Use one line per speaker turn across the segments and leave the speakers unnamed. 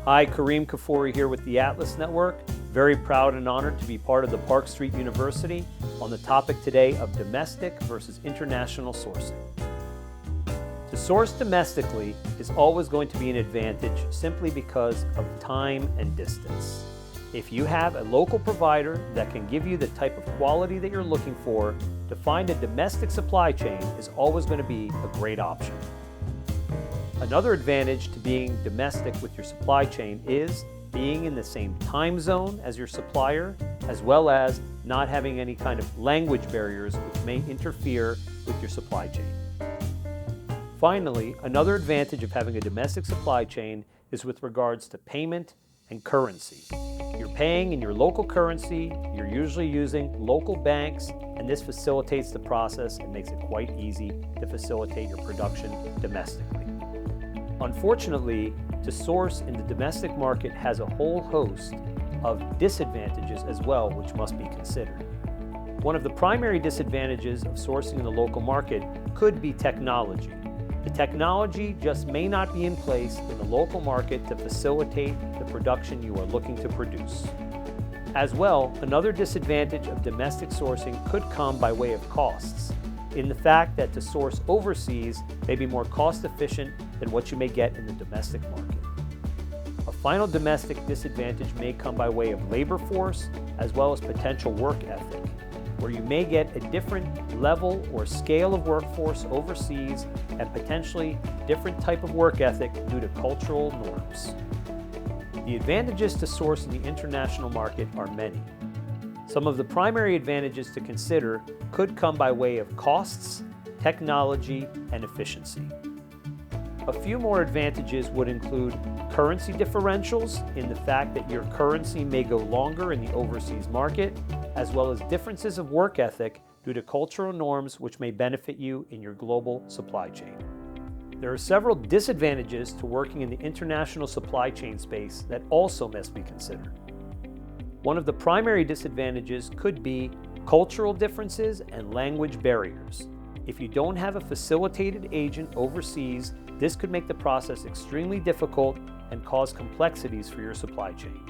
Hi, Kerim Kfuri here with the Atlas Network. Very proud and honored to be part of the Park Street University on the topic today of domestic versus international sourcing. To source domestically is always going to be an advantage simply because of time and distance. If you have a local provider that can give you the type of quality that you're looking for, to find a domestic supply chain is always going to be a great option. Another advantage to being domestic with your supply chain is being in the same time zone as your supplier, as well as not having any kind of language barriers which may interfere with your supply chain. Finally, another advantage of having a domestic supply chain is with regards to payment and currency. You're paying in your local currency, you're usually using local banks, and this facilitates the process and makes it quite easy to facilitate your production domestically. Unfortunately, to source in the domestic market has a whole host of disadvantages as well, which must be considered. One of the primary disadvantages of sourcing in the local market could be technology. The technology just may not be in place in the local market to facilitate the production you are looking to produce. As well, another disadvantage of domestic sourcing could come by way of costs, in the fact that to source overseas may be more cost efficient than what you may get in the domestic market. A final domestic disadvantage may come by way of labor force as well as potential work ethic, where you may get a different level or scale of workforce overseas and potentially different type of work ethic due to cultural norms. The advantages to source in the international market are many. Some of the primary advantages to consider could come by way of costs, technology, and efficiency. A few more advantages would include currency differentials in the fact that your currency may go longer in the overseas market, as well as differences of work ethic due to cultural norms which may benefit you in your global supply chain. There are several disadvantages to working in the international supply chain space that also must be considered. One of the primary disadvantages could be cultural differences and language barriers. If you don't have a facilitated agent overseas, this could make the process extremely difficult and cause complexities for your supply chain.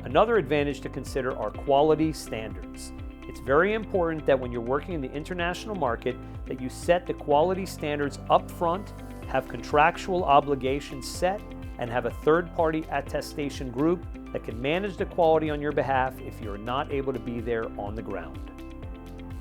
Another advantage to consider are quality standards. It's very important that when you're working in the international market that you set the quality standards up front, have contractual obligations set, and have a third-party attestation group that can manage the quality on your behalf if you're not able to be there on the ground.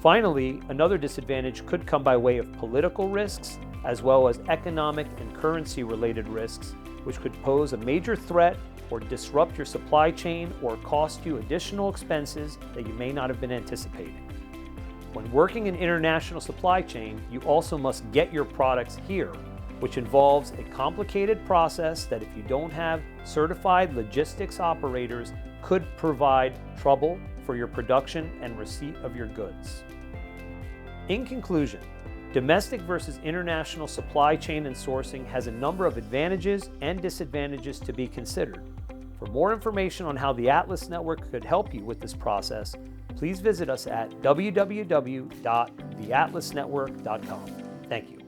Finally, another disadvantage could come by way of political risks, as well as economic and currency-related risks, which could pose a major threat or disrupt your supply chain or cost you additional expenses that you may not have been anticipating. When working in international supply chain, you also must get your products here, which involves a complicated process that, if you don't have certified logistics operators, could provide trouble for your production and receipt of your goods. In conclusion, domestic versus international supply chain and sourcing has a number of advantages and disadvantages to be considered. For more information on how the Atlas Network could help you with this process, please visit us at www.theatlasnetwork.com. Thank you.